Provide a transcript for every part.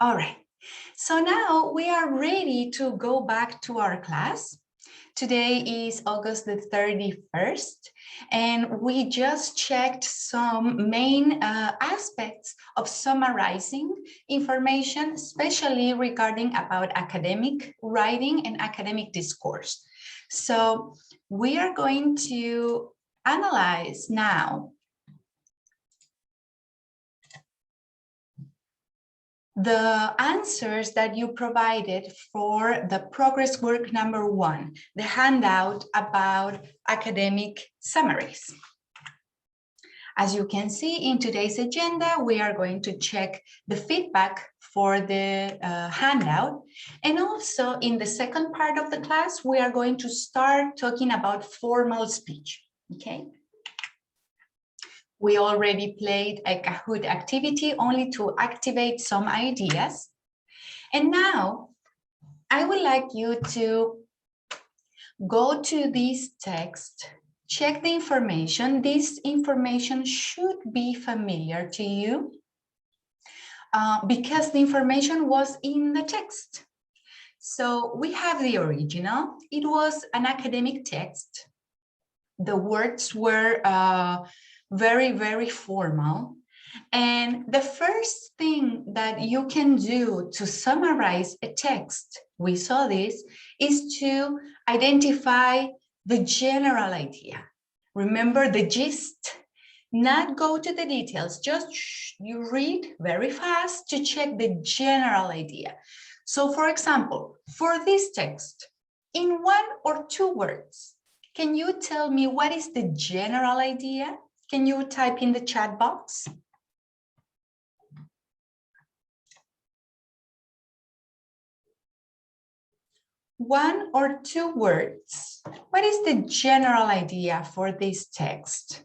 All right, so now we are ready to go back to our class. Today is August the 31st, and we just checked some main aspects of summarizing information, especially regarding about academic writing and academic discourse. So we are going to analyze now the answers that you provided for the progress work number 1, the handout about academic summaries. As you can see in today's agenda, we are going to check the feedback for the handout. And also in the second part of the class, we are going to start talking about formal speech, okay? We already played a Kahoot activity only to activate some ideas. And now I would like you to go to this text, check the information. This information should be familiar to you because the information was in the text. So we have the original. It was an academic text. The words were very, very formal. And the first thing that you can do to summarize a text, we saw this, is to identify the general idea. Remember the gist, not go to the details, just you read very fast to check the general idea. So for example, for this text, in 1 or 2 words, can you tell me what is the general idea? Can you type in the chat box? One or 2 words. What is the general idea for this text?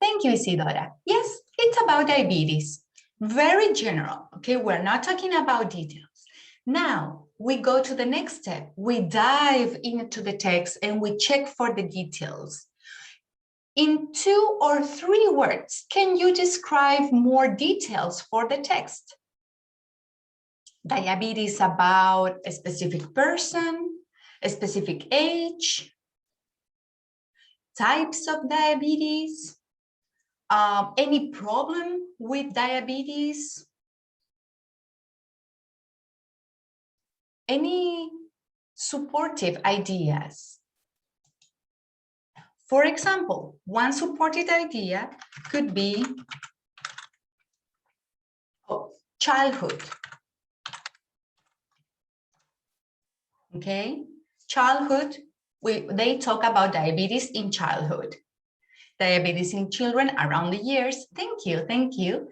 Thank you, Isidora. Yes, it's about diabetes. Very general, okay? We're not talking about details. Now, we go to the next step. We dive into the text and we check for the details. In 2 or 3 words, can you describe more details for the text? Diabetes about a specific person, a specific age, types of diabetes, any problem with diabetes, any supportive ideas. For example, one supported idea could be childhood. Okay, childhood, they talk about diabetes in childhood. Diabetes in children around the years. Thank you, thank you.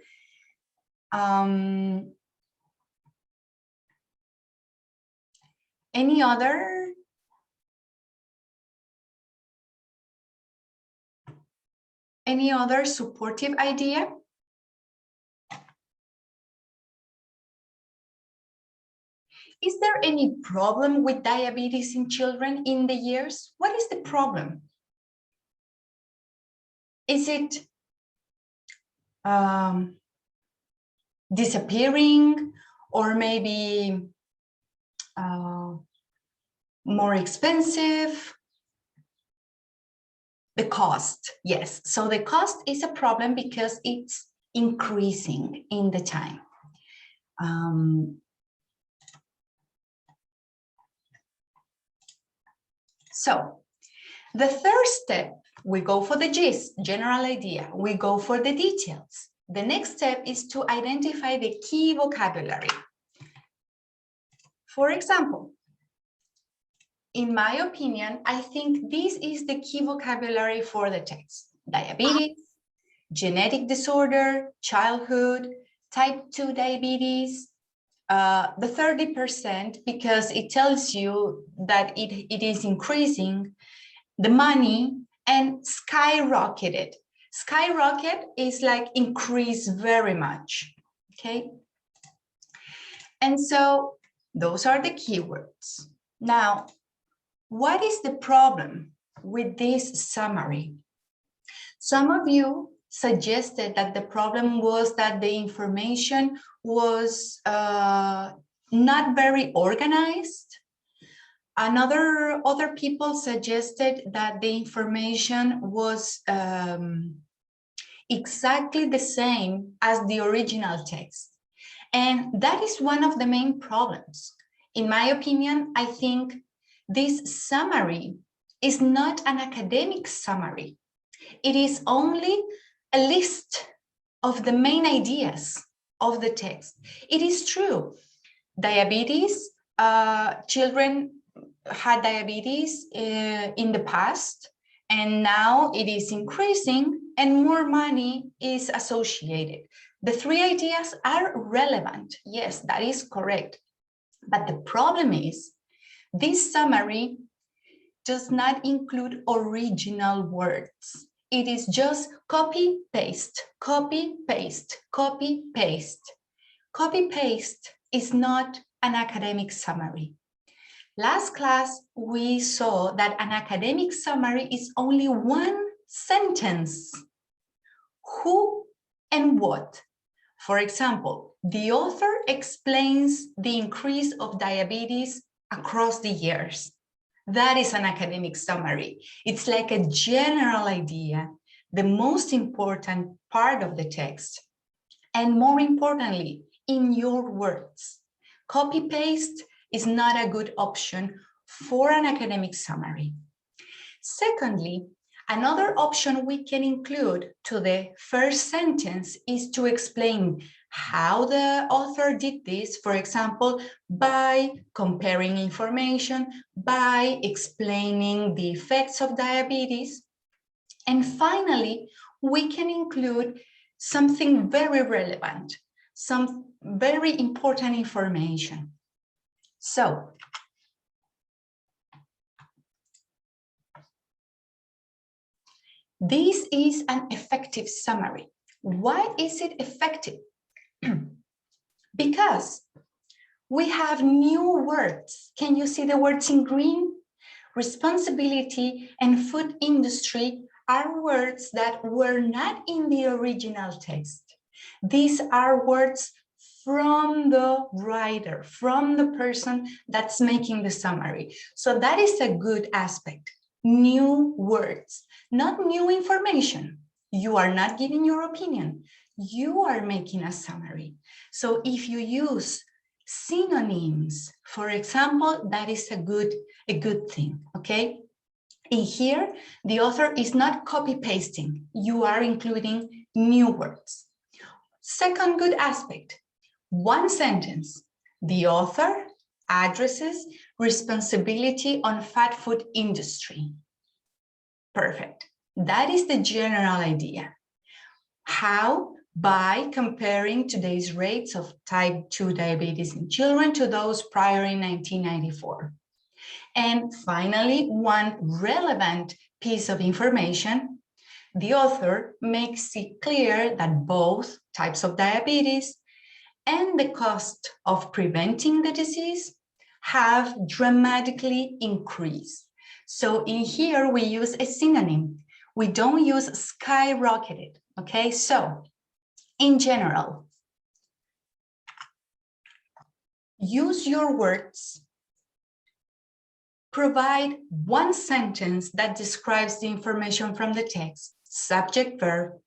Any other supportive idea? Is there any problem with diabetes in children in the years? What is the problem? Is it disappearing, or maybe more expensive? The cost, yes. So the cost is a problem because it's increasing in the time. So the third step, we go for the gist, general idea. We go for the details. The next step is to identify the key vocabulary. For example, in my opinion, I think this is the key vocabulary for the text. Diabetes, genetic disorder, childhood, type 2 diabetes, the 30%, because it tells you that it is increasing, the money, and skyrocketed. Skyrocket is like increase very much, okay? And so those are the keywords. Now, what is the problem with this summary? Some of you suggested that the problem was that the information was not very organized. Other people suggested that the information was exactly the same as the original text. And that is one of the main problems. In my opinion, I think this summary is not an academic summary. It is only a list of the main ideas of the text. It is true, diabetes, children had diabetes in the past, and now it is increasing and more money is associated. The three ideas are relevant. Yes, that is correct. But the problem is this summary does not include original words. It is just copy, paste, copy, paste, copy, paste. Copy, paste is not an academic summary. Last class, we saw that an academic summary is only one sentence. Who and what? For example, the author explains the increase of diabetes across the years. That is an academic summary. It's like a general idea, the most important part of the text. And more importantly, in your words. Copy-paste is not a good option for an academic summary. Secondly, another option we can include to the first sentence is to explain how the author did this, for example, by comparing information, by explaining the effects of diabetes. And finally, we can include something very relevant, some very important information. So, this is an effective summary. Why is it effective? Because we have new words. Can you see the words in green? Responsibility and food industry are words that were not in the original text. These are words from the writer, from the person that's making the summary. So that is a good aspect. New words, not new information. You are not giving your opinion. You are making a summary. So if you use synonyms, for example, that is a good thing, okay? In here, the author is not copy-pasting. You are including new words. Second good aspect, one sentence. The author addresses responsibility on fast food industry. Perfect. That is the general idea. How? By comparing today's rates of type 2 diabetes in children to those prior in 1994. And finally, one relevant piece of information, the author makes it clear that both types of diabetes and the cost of preventing the disease have dramatically increased. So in here, we use a synonym. We don't use skyrocketed, okay? So in general, use your words. Provide one sentence that describes the information from the text, subject, verb.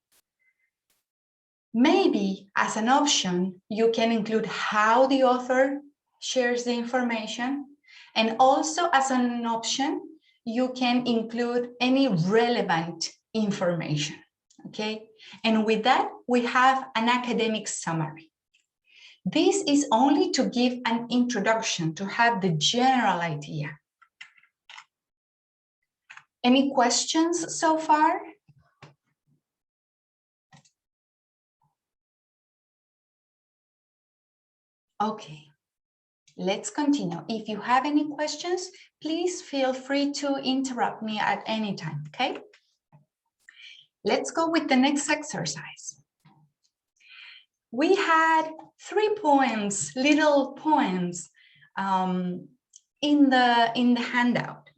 Maybe as an option, you can include how the author shares the information. And also as an option, you can include any relevant information, okay? And with that, we have an academic summary. This is only to give an introduction, to have the general idea. Any questions so far? Okay, let's continue. If you have any questions, please feel free to interrupt me at any time, okay? Let's go with the next exercise. We had 3 poems, little poems in the handout.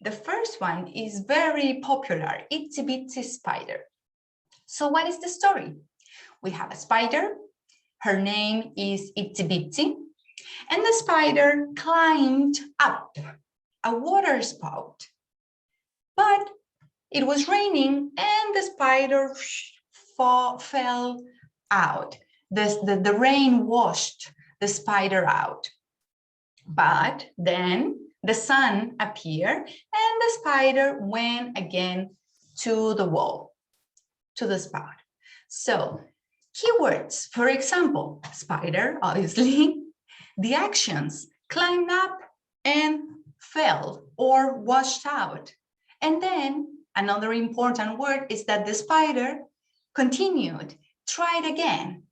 The first one is very popular, Itsy Bitsy Spider. So what is the story? We have a spider, her name is Itsy Bitsy, and the spider climbed up a water spout. But it was raining and the spider fell out. The rain washed the spider out. But then the sun appeared and the spider went again to the wall, to the spout. So keywords, for example, spider, obviously, the actions, climbed up and fell or washed out. And then another important word is that the spider continued, tried again.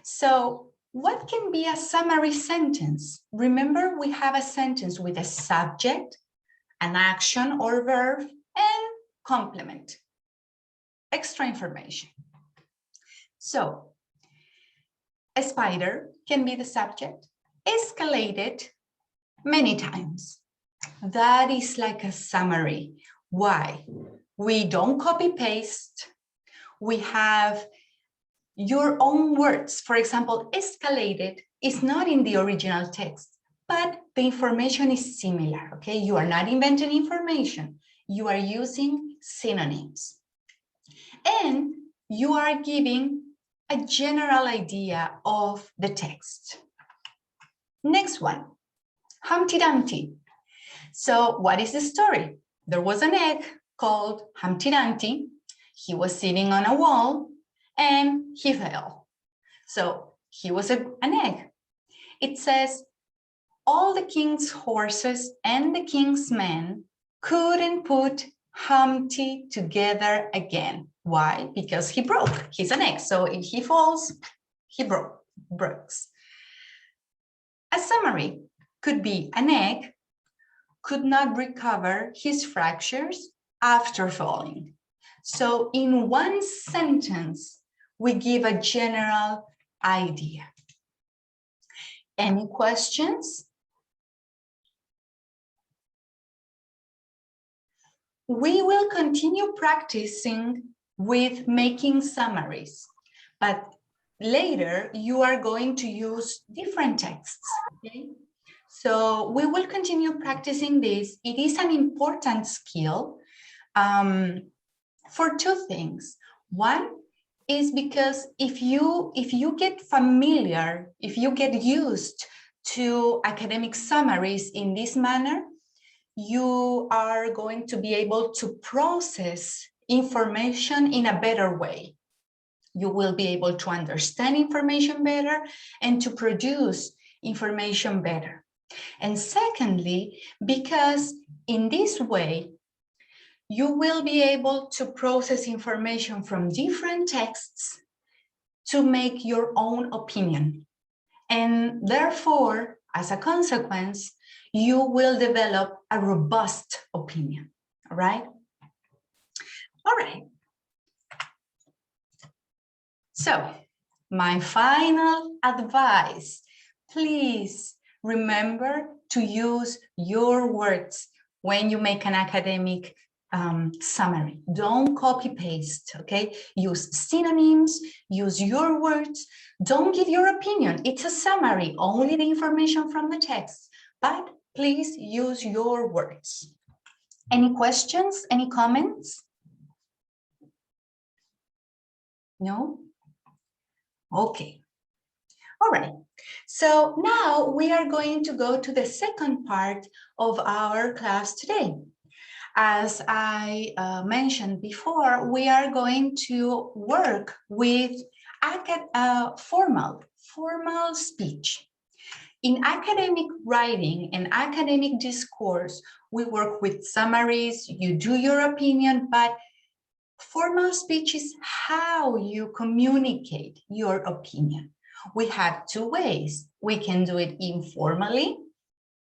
So what can be a summary sentence? Remember, we have a sentence with a subject, an action or verb, and complement. Extra information. So a spider can be the subject, escalated many times. That is like a summary. Why? We don't copy paste. We have your own words. For example, escalated is not in the original text, but the information is similar, okay? You are not inventing information. You are using synonyms. And you are giving a general idea of the text. Next one, Humpty Dumpty. So what is the story? There was an egg called Humpty Dumpty. He was sitting on a wall and he fell. So he was an egg. It says, all the king's horses and the king's men couldn't put Humpty together again. Why? Because he broke. He's an egg. So if he falls, he breaks. A summary could be an egg could not recover his fractures after falling. So in one sentence, we give a general idea. Any questions? We will continue practicing with making summaries, but later you are going to use different texts, okay? So we will continue practicing this. It is an important skill for two things. One is because if you get familiar, if you get used to academic summaries in this manner, you are going to be able to process information in a better way. You will be able to understand information better and to produce information better. And secondly, because in this way, you will be able to process information from different texts to make your own opinion. And therefore, as a consequence, you will develop a robust opinion, all right? All right. So, my final advice, please remember to use your words when you make an academic summary. Don't copy paste, okay? Use synonyms, use your words. Don't give your opinion. It's a summary, only the information from the text, but please use your words. Any questions, any comments? No? Okay. All right. So now we are going to go to the second part of our class today. As I mentioned before, we are going to work with formal speech. In academic writing and academic discourse, we work with summaries, you do your opinion, but formal speech is how you communicate your opinion. We have two ways. We can do it informally,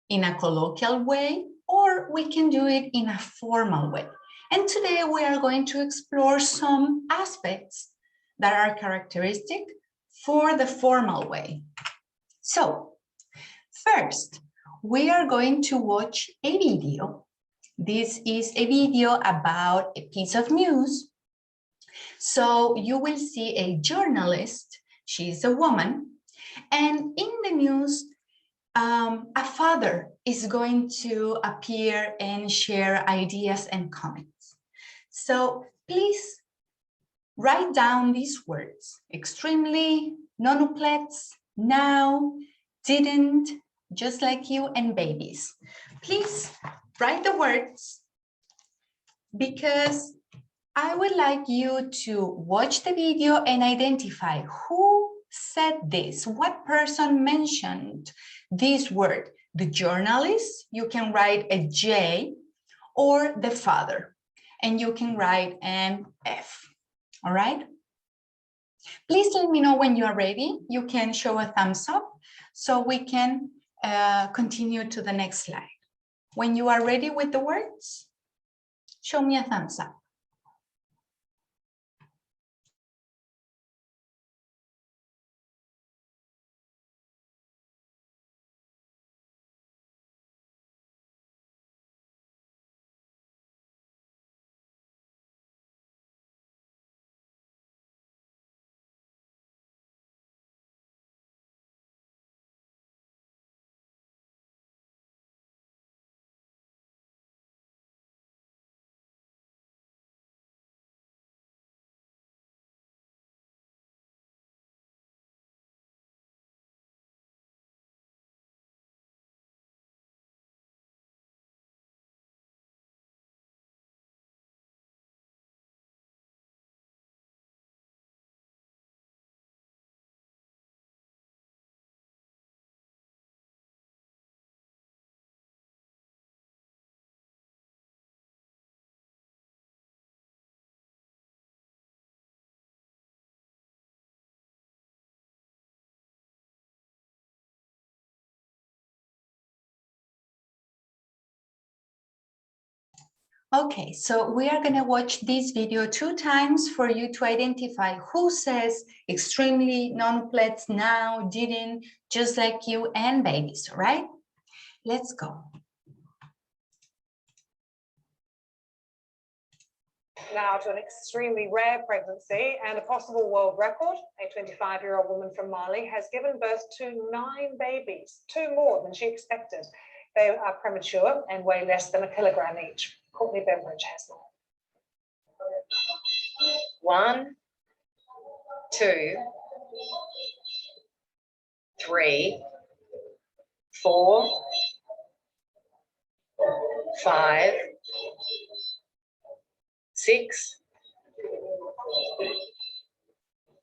in a colloquial way, or we can do it in a formal way. And today we are going to explore some aspects that are characteristic for the formal way. So first, we are going to watch a video This is a video about a piece of news. So you will see a journalist, she's a woman, and in the news, a father is going to appear and share ideas and comments. So please write down these words: extremely, nonuplets, now, didn't, just like you, and babies. Please write the words, because I would like you to watch the video and identify who said this, what person mentioned this word. The journalist, you can write a J, or the father, and you can write an F, all right? Please let me know when you are ready. You can show a thumbs up so we can continue to the next slide. When you are ready with the words, show me a thumbs up. Okay, so we are going to watch this video 2 times for you to identify who says extremely, nonuplets, now, didn't, just like you, and babies, all right? Let's go. Now to an extremely rare pregnancy and a possible world record. A 25-year-old woman from Mali has given birth to 9 babies, 2 more than she expected. They are premature and weigh less than 1 kilogram each. Courtney Bembridge has more. 1, 2, 3, 4, 5, 6,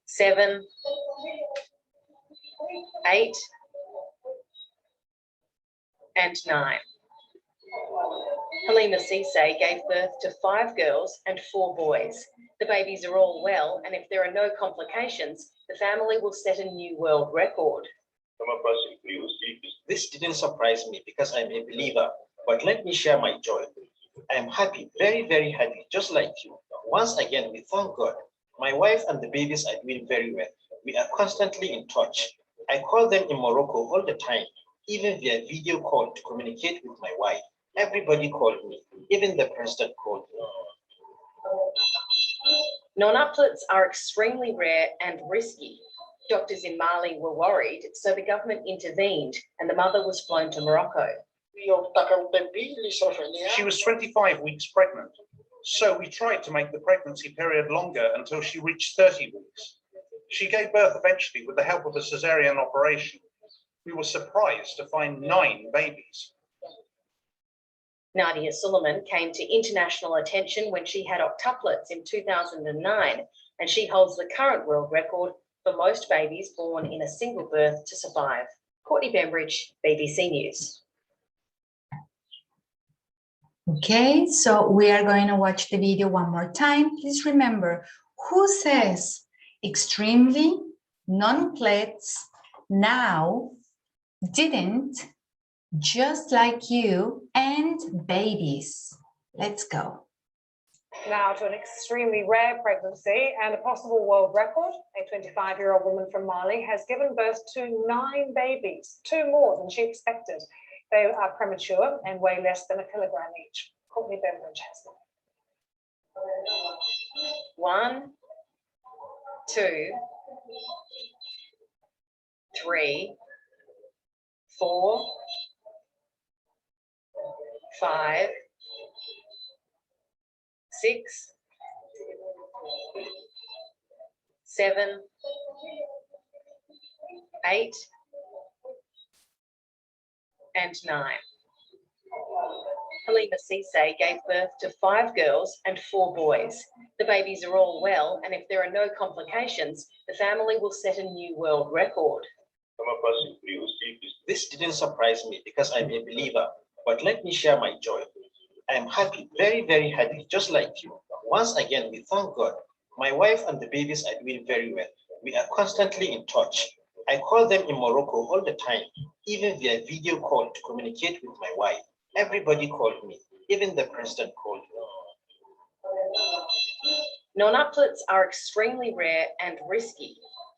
7, 8, and 9. Halima Cisse gave birth to 5 girls and 4 boys. The babies are all well, and if there are no complications, the family will set a new world record. This didn't surprise me because I'm a believer, but let me share my joy. I am happy, very, very happy, just like you. Once again, we thank God. My wife and the babies are doing very well. We are constantly in touch. I call them in Morocco all the time, even via video call to communicate with my wife. Everybody called me, even the president called me. Non-uplets are extremely rare and risky. Doctors in Mali were worried, so the government intervened and the mother was flown to Morocco. She was 25 weeks pregnant, so we tried to make the pregnancy period longer until she reached 30 weeks. She gave birth eventually with the help of a cesarean operation. We were surprised to find 9 babies. Nadia Suleiman came to international attention when she had octuplets in 2009, and she holds the current world record for most babies born in a single birth to survive. Courtney Bembridge, BBC News. Okay, so we are going to watch the video one more time. Please remember, who says extremely, nonuplets, now, didn't, just like you, and babies. Let's go. Now to an extremely rare pregnancy and a possible world record. A 25-year-old woman from Mali has given birth to 9 babies, 2 more than she expected. They are premature and weigh less than 1 kilogram each. Courtney Bembridge has them. 1, 2, 3, 4, 5, 6, 7, 8, and 9. Halima Cisse gave birth to 5 girls and 4 boys. The babies are all well, and if there are no complications, the family will set a new world record. This didn't surprise me because I'm a believer, but let me share my joy. I am happy, very, very happy, just like you. Once again, we thank God. My wife and the babies are doing very well. We are constantly in touch. I call them in Morocco all the time, even via video call to communicate with my wife. Everybody called me, even the president called me. Non-uplets are extremely rare and risky.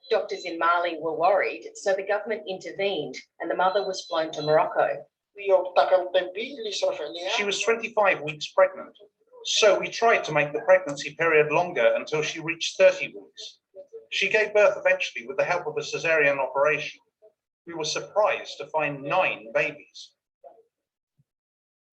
Doctors in Mali were worried, so the government intervened and the mother was flown to Morocco. She was 25 weeks pregnant, so we tried to make the pregnancy period longer until she reached 30 weeks. She gave birth eventually with the help of a cesarean operation. We were surprised to find 9 babies.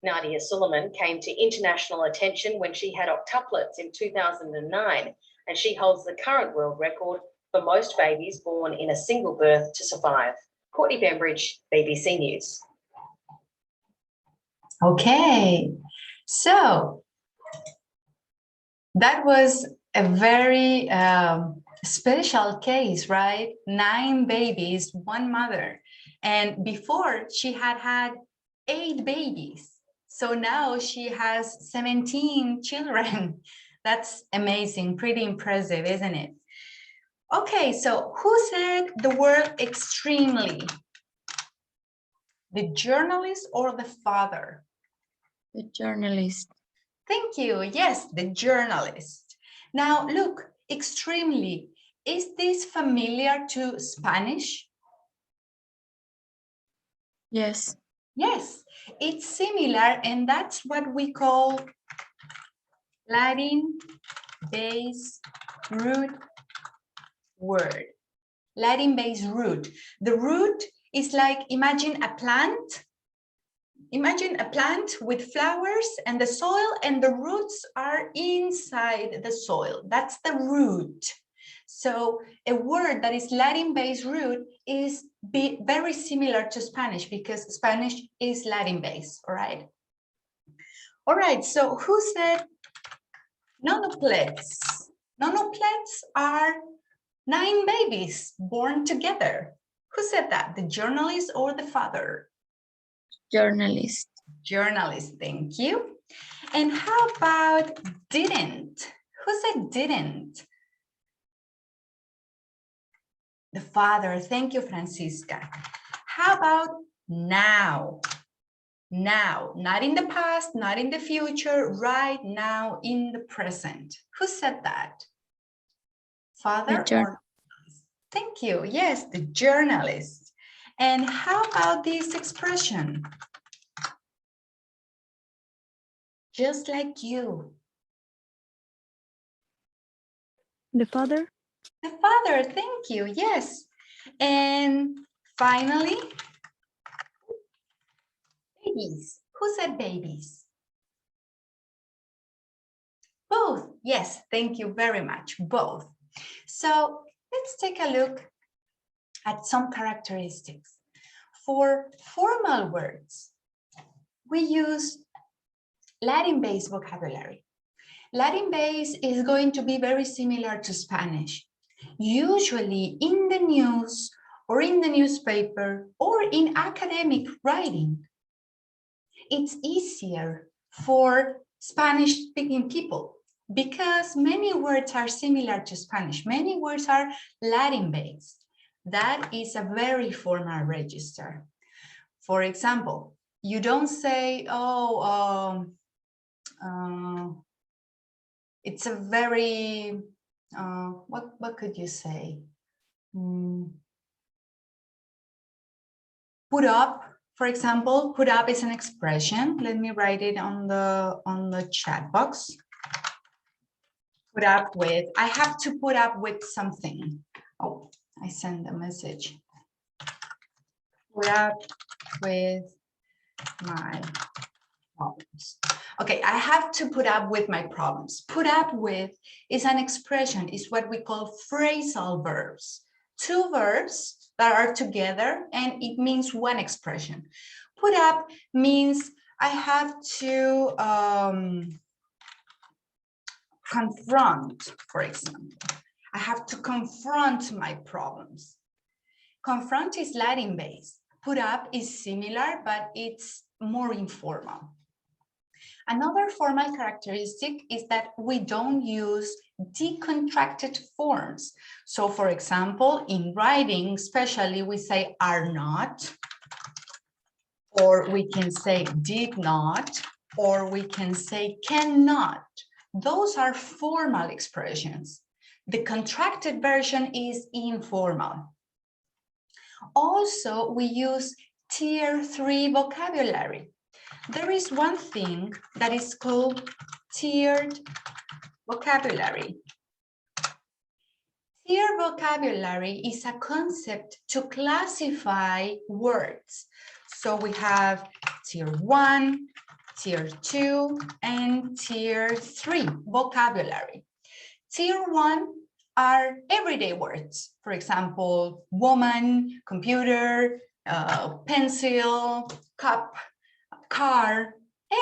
Nadia Suleiman came to international attention when she had octuplets in 2009, and she holds the current world record for most babies born in a single birth to survive. Courtney Bembridge, BBC News. Okay, so that was a very special case, right? 9 babies, 1 mother. And before she had 8 babies. So now she has 17 children. That's amazing, pretty impressive, isn't it? Okay, so who said the word extremely? The journalist or the father? The journalist. Thank you. Yes, the journalist. Now, look, extremely. Is this familiar to Spanish? Yes. Yes, it's similar, and that's what we call Latin base root word. Latin base root. The root is like, imagine a plant. Imagine a plant with flowers and the soil, and the roots are inside the soil. That's the root. So a word that is Latin-based root is very similar to Spanish because Spanish is Latin-based, all right? All right, so who said nonuplets? Nonuplets are 9 babies born together. Who said that? The journalist or the father? Journalist. Journalist, thank you. And how about didn't? Who said didn't? The father, thank you, Francisca. How about now? Now, not in the past, not in the future, right now in the present. Who said that? Father or? Thank you, yes, the journalist. And how about this expression? Just like you. The father. The father, thank you, yes. And finally, babies. Who said babies? Both, yes, thank you very much, both. So let's take a look at some characteristics. For formal words, we use Latin-based vocabulary. Latin-based is going to be very similar to Spanish. Usually in the news or in the newspaper or in academic writing, it's easier for Spanish-speaking people because many words are similar to Spanish. Many words are Latin-based. That is a very formal register. For example, you don't say, it's a very, what could you say? Put up For example, put up is an expression. Let me write it on the chat box. Put up with, I have to put up with something. Oh, I sent a message. Put up with my problems. Okay, I have to put up with my problems. Put up with is an expression, is what we call phrasal verbs. Two verbs that are together and it means one expression. Put up means I have to confront, for example. I have to confront my problems. Confront is Latin based. Put up is similar, but it's more informal. Another formal characteristic is that we don't use decontracted forms. So for example, in writing, especially we say are not, or we can say did not, or we can say cannot. Those are formal expressions. The contracted version is informal. Also, we use tier 3 vocabulary. There is one thing that is called tiered vocabulary. Tiered vocabulary is a concept to classify words. So we have tier 1, tier 2, and tier 3 vocabulary. Tier 1 are everyday words. For example, woman, computer, pencil, cup, car,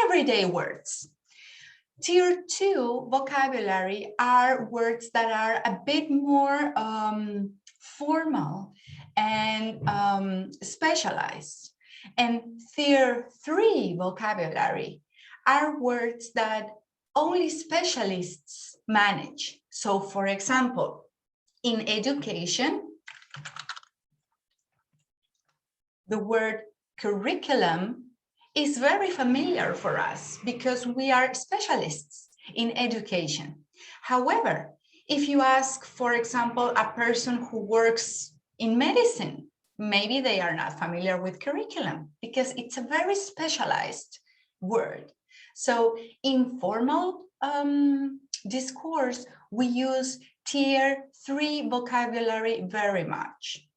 everyday words. Tier 2 vocabulary are words that are a bit more formal and specialized. And tier 3 vocabulary are words that only specialists manage. So for example, in education, the word curriculum is very familiar for us because we are specialists in education. However, if you ask, for example, a person who works in medicine, maybe they are not familiar with curriculum because it's a very specialized word. So in formal discourse, we use tier 3 vocabulary very much.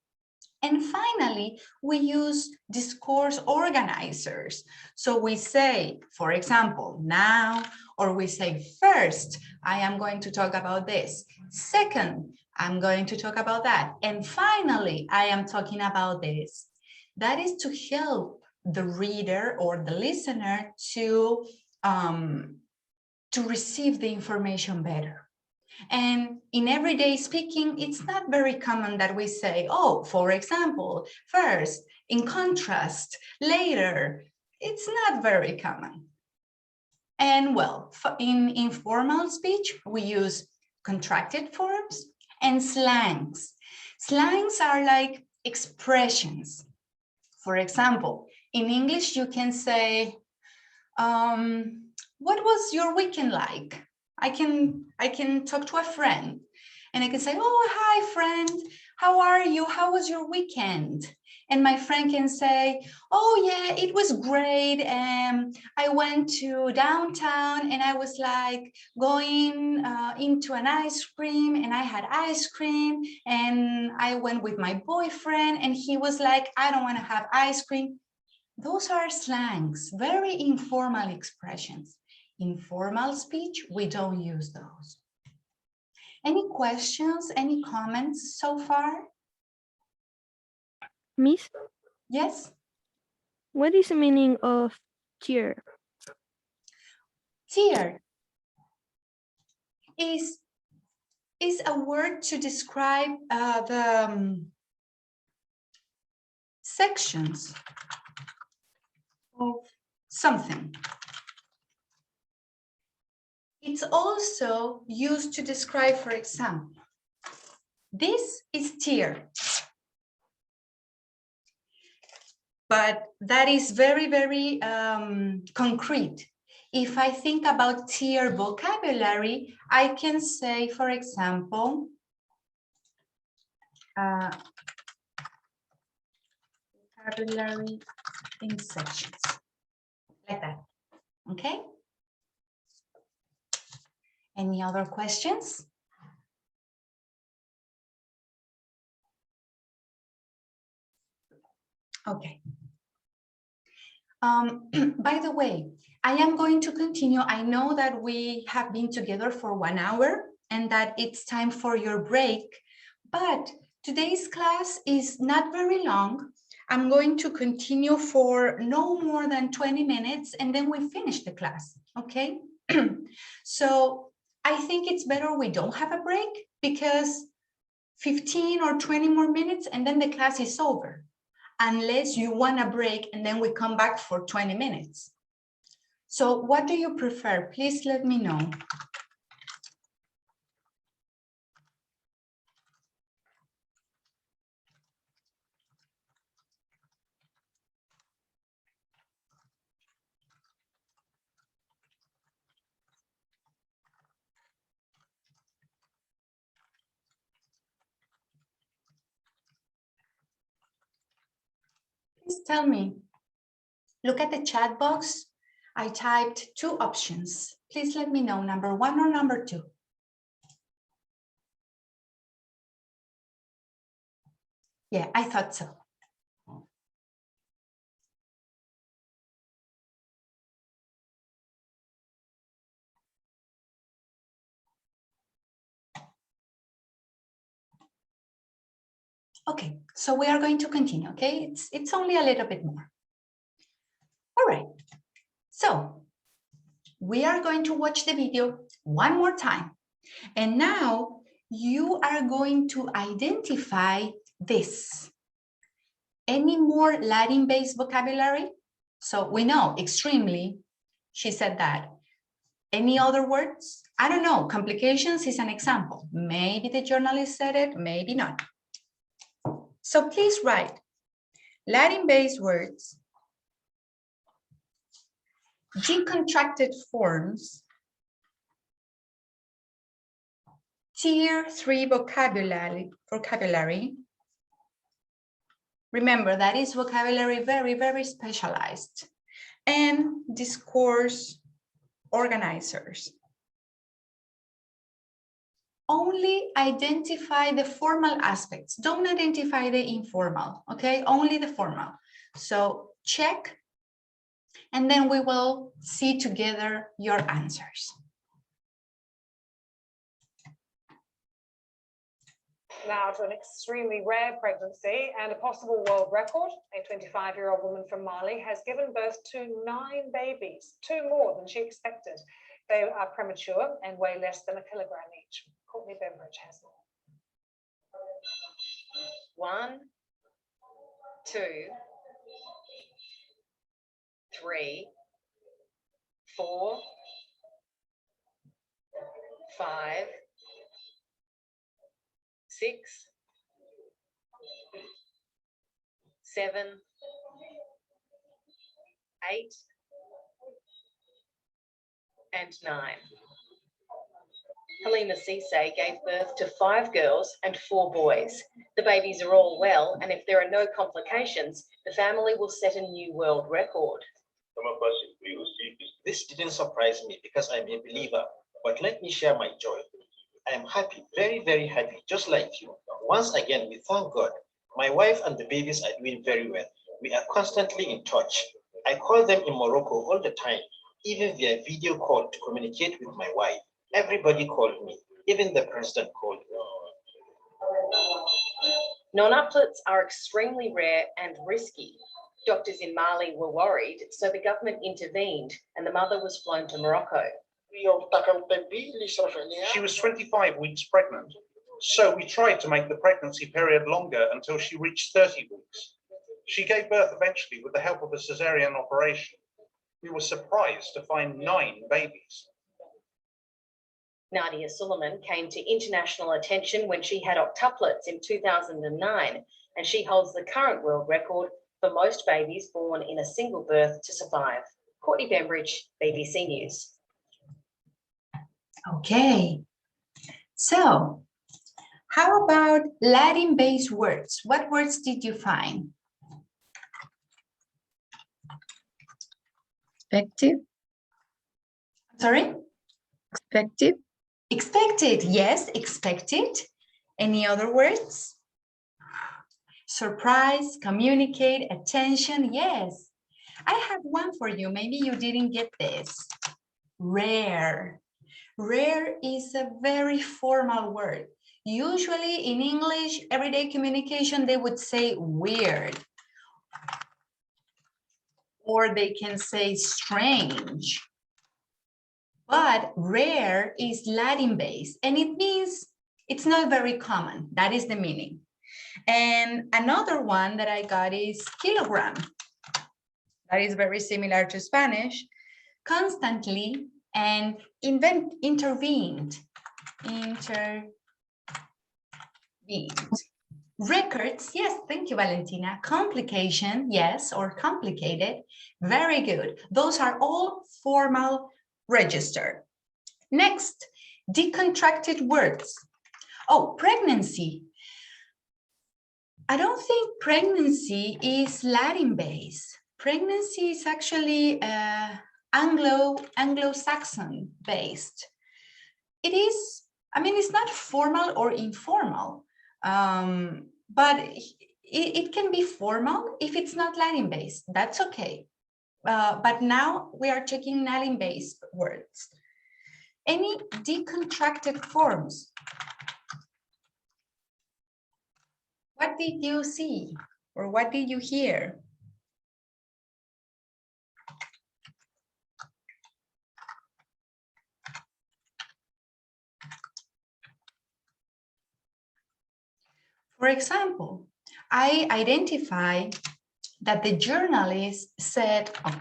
And finally, we use discourse organizers. So we say, for example, now, or we say first, I am going to talk about this. Second, I'm going to talk about that. And finally, I am talking about this. That is to help the reader or the listener to receive the information better. And in everyday speaking, it's not very common that we say, oh, for example, first, in contrast, later. It's not very common. And well, in informal speech, we use contracted forms and slangs. Slangs are like expressions. For example, in English, you can say, what was your weekend like? I can talk to a friend and I can say, oh, hi friend, how are you? How was your weekend? And my friend can say, oh yeah, it was great. I went to downtown and I was like going into an ice cream and I had ice cream and I went with my boyfriend and he was like, I don't want to have ice cream. Those are slangs, very informal expressions. In formal speech, we don't use those. Any questions, any comments so far? Miss, Yes? what is the meaning of tier? Tier is a word to describe the sections of something. It's also used to describe, for example, this is tier. But that is very, very concrete. If I think about tier vocabulary, I can say, for example, vocabulary in sections, like that, okay? Any other questions? Okay. By the way, I am going to continue. I know that we have been together for 1 hour and that it's time for your break, but today's class is not very long. I'm going to continue for no more than 20 minutes and then we finish the class, okay? So I think it's better we don't have a break because 15 or 20 more minutes and then the class is over, unless you want a break and then we come back for 20 minutes. So what do you prefer? Please let me know. Please tell me. Look at the chat box. I typed 2 options. Please let me know, number 1 or number 2. Yeah, I thought so. Okay, so we are going to continue, okay? It's only a little bit more. All right, so we are going to watch the video 1 more time. And now you are going to identify this. Any more Latin-based vocabulary? So we know extremely, she said that. Any other words? I don't know, complications is an example. Maybe the journalist said it, maybe not. So please write Latin-based words, decontracted forms, tier 3 vocabulary. Remember, that is vocabulary very, very specialized. And discourse organizers. Only identify the formal aspects. Don't identify the informal, okay? Only the formal. So check, and then we will see together your answers. Now to an extremely rare pregnancy and a possible world record. A 25-year-old woman from Mali has given birth to 9 babies, 2 more than she expected. They are premature and weigh less than a kilogram each. Courtney Bembridge has more. 1, 2, 3, 4, 5, 6, 7, 8, and 9. Halima Cisse gave birth to 5 girls and 4 boys. The babies are all well, and if there are no complications, the family will set a new world record. This didn't surprise me because I'm a believer, but let me share my joy. I am happy, very, very happy, just like you. Once again, we thank God. My wife and the babies are doing very well. We are constantly in touch. I call them in Morocco all the time, even via video call to communicate with my wife. Everybody called me, even the president called me. Non-uplets are extremely rare and risky. Doctors in Mali were worried, so the government intervened and the mother was flown to Morocco. She was 25 weeks pregnant, so we tried to make the pregnancy period longer until she reached 30 weeks. She gave birth eventually with the help of a cesarean operation. We were surprised to find 9 babies. Nadia Suleiman came to international attention when she had octuplets in 2009, and she holds the current world record for most babies born in a single birth to survive. Courtney Bembridge, BBC News. Okay, so how about Latin-based words? What words did you find? Expected. Sorry? Expected. Expected, yes, expected. Any other words? Surprise, communicate, attention, yes. I have one for you, maybe you didn't get this. Rare. Rare is a very formal word. Usually in English, everyday communication, they would say weird. Or they can say strange. But rare is Latin based and it means it's not very common. That is the meaning. And another one that I got is kilogram. That is very similar to Spanish. Constantly and intervened. Records, yes, thank you, Valentina. Complication, yes, or complicated. Very good. Those are all formal register. Next, decontracted words. Oh, pregnancy. I don't think pregnancy is Latin based. Pregnancy is actually Anglo-Saxon based. It is, I mean, it's not formal or informal, but it can be formal if it's not Latin based. That's okay. But now we are checking Latin based words. Any decontracted forms? What did you see or what did you hear? For example, I identify that the journalist said, oh,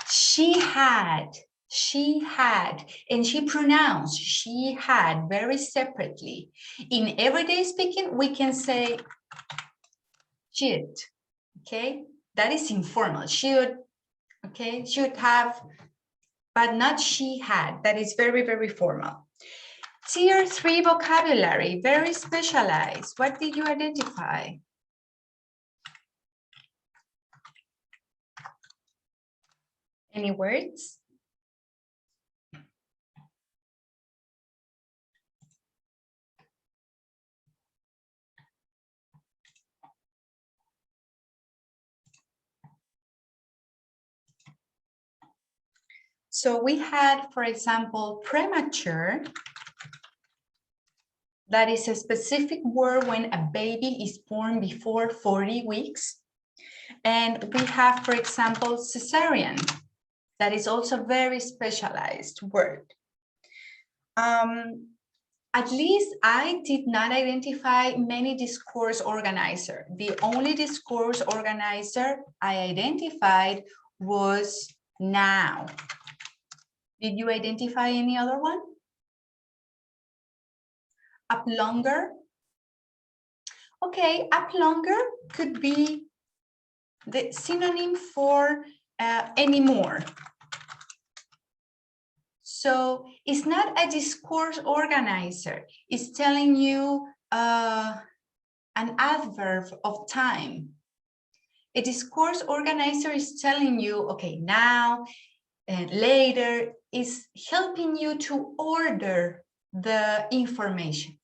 she had, and she pronounced she had very separately. In everyday speaking, we can say should, okay? That is informal, should, okay? Should have, but not she had. That is very, very formal. Tier 3 vocabulary, very specialized. What did you identify? Any words? So we had, for example, premature. That is a specific word when a baby is born before 40 weeks. And we have, for example, cesarean. That is also very specialized word. At least I did not identify many discourse organizer. The only discourse organizer I identified was now. Did you identify any other one? Up longer? Okay, up longer could be the synonym for anymore. So it's not a discourse organizer. It's telling you an adverb of time. A discourse organizer is telling you, okay, now and later, is helping you to order the information.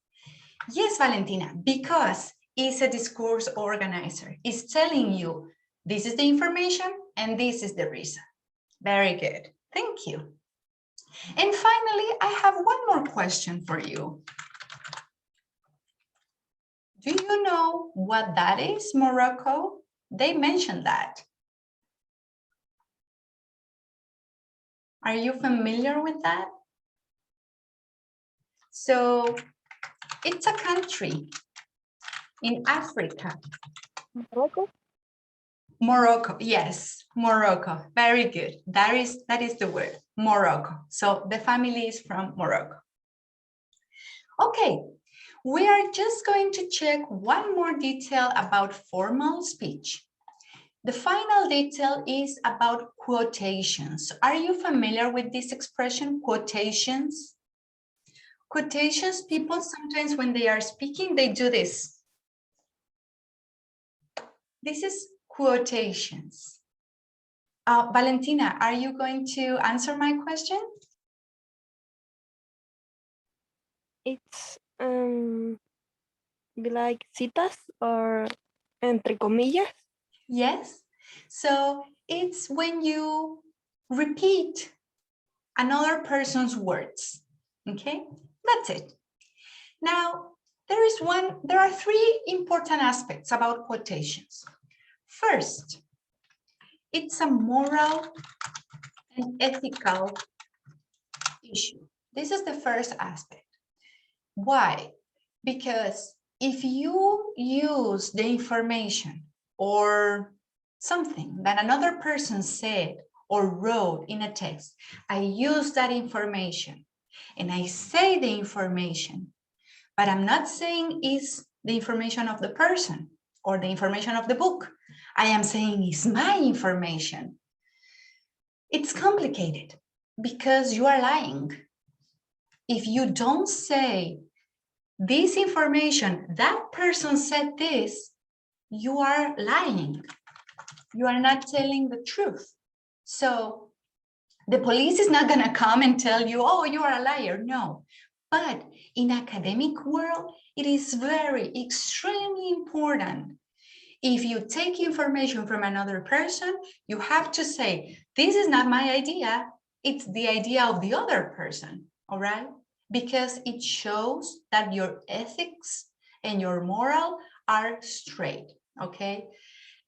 Yes, Valentina, because it's a discourse organizer. It's telling you, this is the information and this is the reason. Very good, thank you. And finally, I have one more question for you. Do you know what that is, Morocco? They mentioned that. Are you familiar with that? So it's a country in Africa. Morocco? Morocco, yes, Morocco. Very good. That is the word, Morocco. So the family is from Morocco. Okay, we are just going to check one more detail about formal speech. The final detail is about quotations. Are you familiar with this expression, quotations? Quotations, people sometimes when they are speaking, they do this. This is quotations. Valentina, are you going to answer my question? It's be like citas or entre comillas. Yes. So it's when you repeat another person's words. Okay, that's it. Now, there are three important aspects about quotations. First, it's a moral and ethical issue. This is the first aspect. Why? Because if you use the information or something that another person said or wrote in a text, I use that information and I say the information, but I'm not saying is the information of the person or the information of the book. I am saying is my information. It's complicated because you are lying. If you don't say this information, that person said this, you are lying. You are not telling the truth. So the police is not going to come and tell you, oh, you are a liar. No. But in academic world, it is very extremely important. If you take information from another person, you have to say, this is not my idea. It's the idea of the other person. All right? Because it shows that your ethics and your moral are straight. Okay?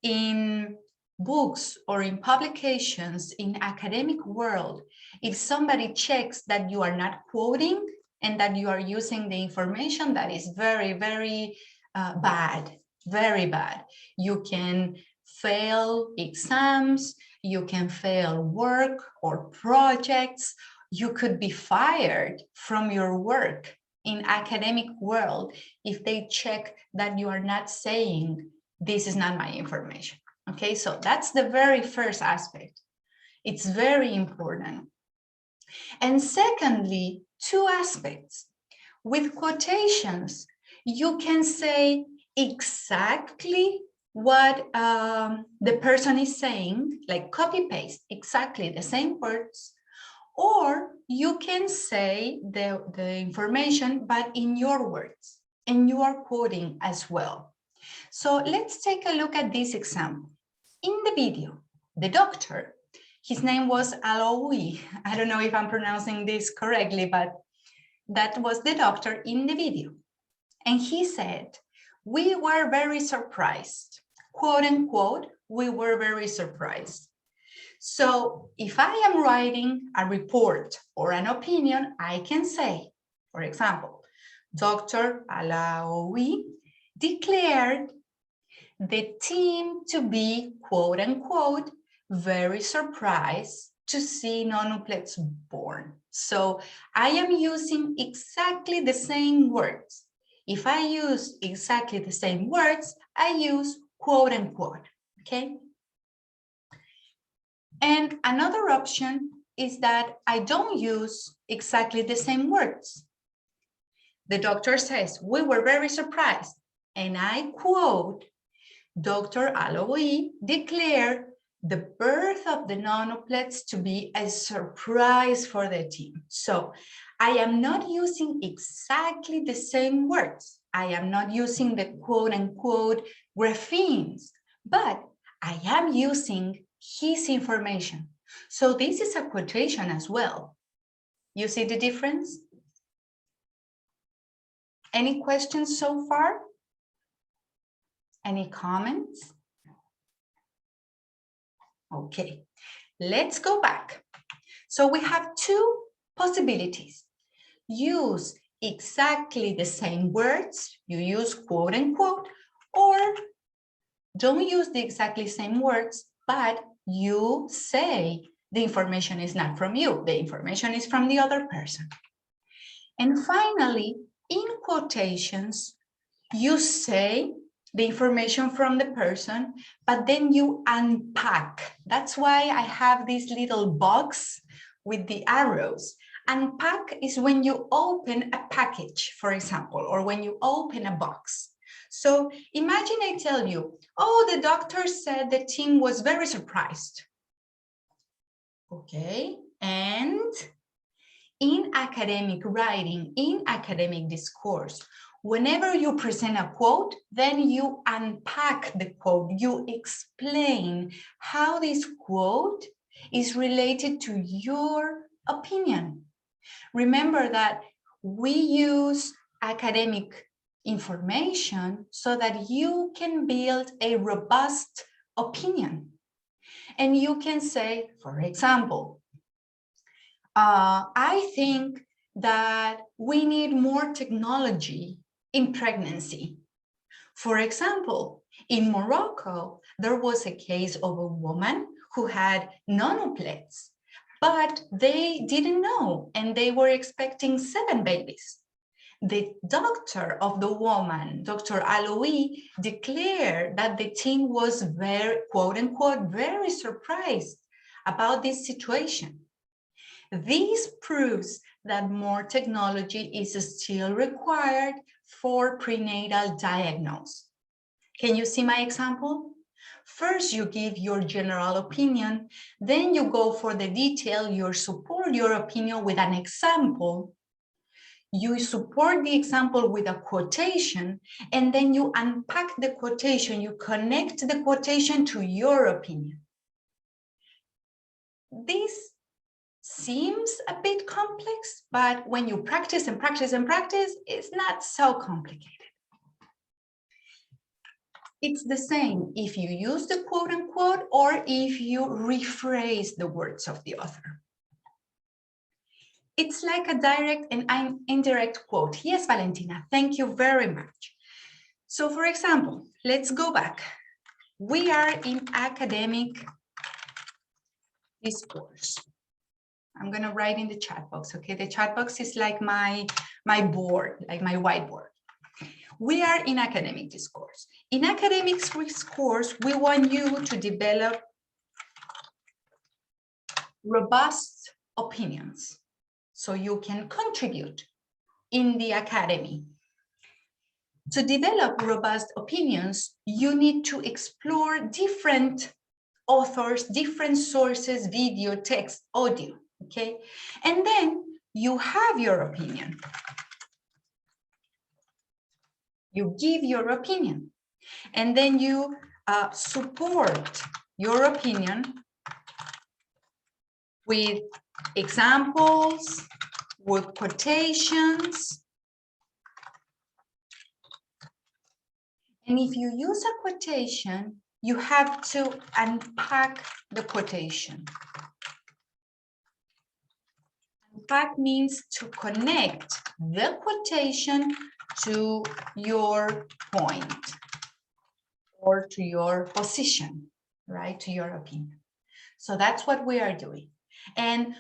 In books or in publications in academic world, if somebody checks that you are not quoting and that you are using the information, that is very, very bad, very bad. You can fail exams, you can fail work or projects, you could be fired from your work in academic world if they check that you are not saying, this is not my information. Okay, so that's the very first aspect. It's very important. And secondly, two aspects. With quotations, you can say exactly what the person is saying, like copy paste exactly the same words, or you can say the information, but in your words, and you are quoting as well. So let's take a look at this example. In the video, the doctor, his name was Aloui. I don't know if I'm pronouncing this correctly, but that was the doctor in the video. And he said, we were very surprised, quote unquote, we were very surprised. So if I am writing a report or an opinion, I can say, for example, Dr. Alaoui declared the team to be, quote unquote, very surprised to see nonuplets born. So I am using exactly the same words. If I use exactly the same words, I use quote unquote, okay? And another option is that I don't use exactly the same words. The doctor says, we were very surprised, and I quote, Dr. Aloui declared the birth of the nonuplets to be a surprise for the team. So I am not using exactly the same words. I am not using the quote unquote graphemes, but I am using his information. So this is a quotation as well. You see the difference? Any questions so far? Any comments? Okay, let's go back. So we have two possibilities. Use exactly the same words, you use quote unquote, or don't use the exactly same words, but you say the information is not from you, the information is from the other person. And finally, in quotations, you say the information from the person, but then you unpack. That's why I have this little box with the arrows. Unpack is when you open a package, for example, or when you open a box. So imagine I tell you, oh, the doctor said the team was very surprised. Okay, and in academic writing, in academic discourse, whenever you present a quote, then you unpack the quote, you explain how this quote is related to your opinion. Remember that we use academic information so that you can build a robust opinion. And you can say, for example, I think that we need more technology in pregnancy. For example, in Morocco, there was a case of a woman who had nonoplets, but they didn't know, and they were expecting 7 babies. The doctor of the woman, Dr. Aloui, declared that the team was very, quote unquote, very surprised about this situation. This proves that more technology is still required for prenatal diagnosis. Can you see my example? First, you give your general opinion, then you go for the detail, you support your opinion with an example, you support the example with a quotation, and then you unpack the quotation, you connect the quotation to your opinion. This seems a bit complex, but when you practice and practice and practice, it's not so complicated. It's the same if you use the quote unquote or if you rephrase the words of the author. It's like a direct and indirect quote. Yes, Valentina, thank you very much. So for example, let's go back. We are in academic discourse. I'm gonna write in the chat box, okay? The chat box is like my board, like my whiteboard. We are in academic discourse. In academic discourse, we want you to develop robust opinions so you can contribute in the academy. To develop robust opinions, you need to explore different authors, different sources, video, text, audio, okay? And then you have your opinion. You give your opinion, and then you support your opinion with examples, with quotations. And if you use a quotation, you have to unpack the quotation. Unpack means to connect the quotation to your point or to your position, right? To your opinion. So that's what we are doing. And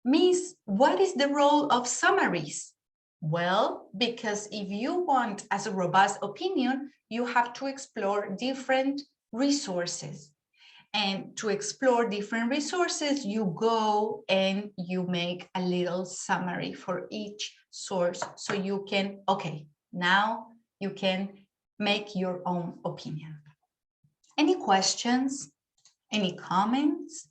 Miss, what is the role of summaries? Well, because if you want as a robust opinion, you have to explore different resources. And to explore different resources, you go and you make a little summary for each source. So you can, okay, now you can make your own opinion. Any questions? Any comments?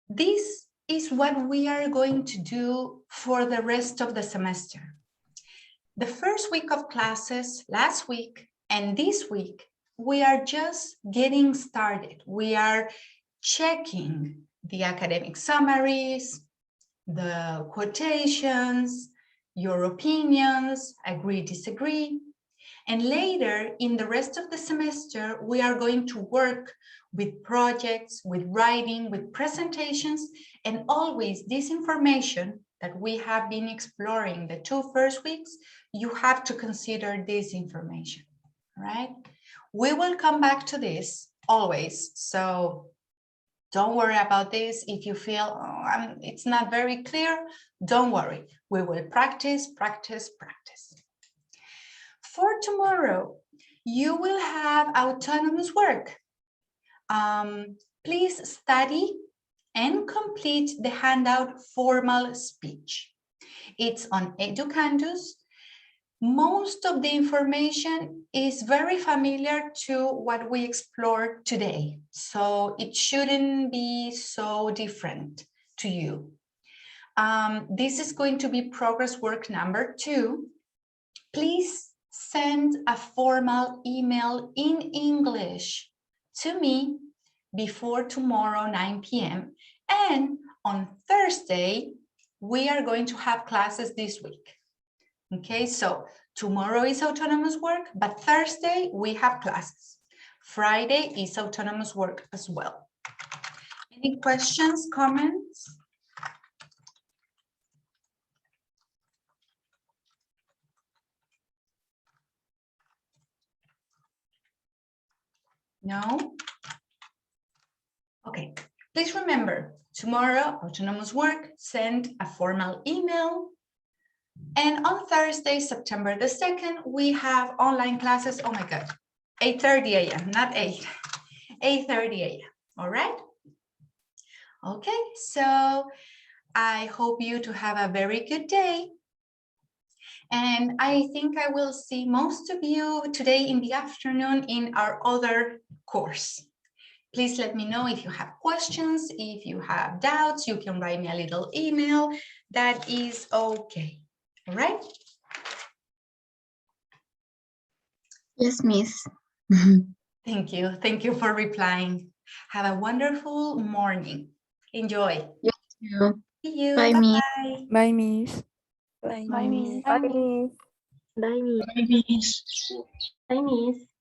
This is what we are going to do for the rest of the semester. The first week of classes, last week and this week, we are just getting started. We are checking the academic summaries, the quotations, your opinions, agree, disagree. And later in the rest of the semester, we are going to work with projects, with writing, with presentations, and always this information that we have been exploring the 2 first weeks, you have to consider this information, right? We will come back to this always, so don't worry about this. If you feel it's not very clear, don't worry. We will practice, practice, practice. For tomorrow, you will have autonomous work. Please study and complete the handout formal speech. It's on Educandus. most of the information is very familiar to what we explored today. So it shouldn't be so different to you. This is going to be progress work number 2. Please send a formal email in English to me before tomorrow 9 p.m. And on Thursday, we are going to have classes this week. Okay, so tomorrow is autonomous work, but Thursday we have classes. Friday is autonomous work as well. Any questions, comments? No? Okay, please remember, tomorrow, autonomous work, send a formal email. And on Thursday, September the 2nd, we have online classes, oh my God, 8:30 a.m., not 8, 8:30 a.m., all right? Okay, so I hope you to have a very good day. And I think I will see most of you today in the afternoon in our other course. Please let me know if you have questions, if you have doubts, you can write me a little email. That is okay. All right? Yes, Miss. Thank you. Thank you for replying. Have a wonderful morning. Enjoy. You. See you. Bye, Miss. Bye-bye. Bye, Miss. Bye, Bye, Miss. Miss. Bye, Miss. Bye, Miss. Bye, Miss.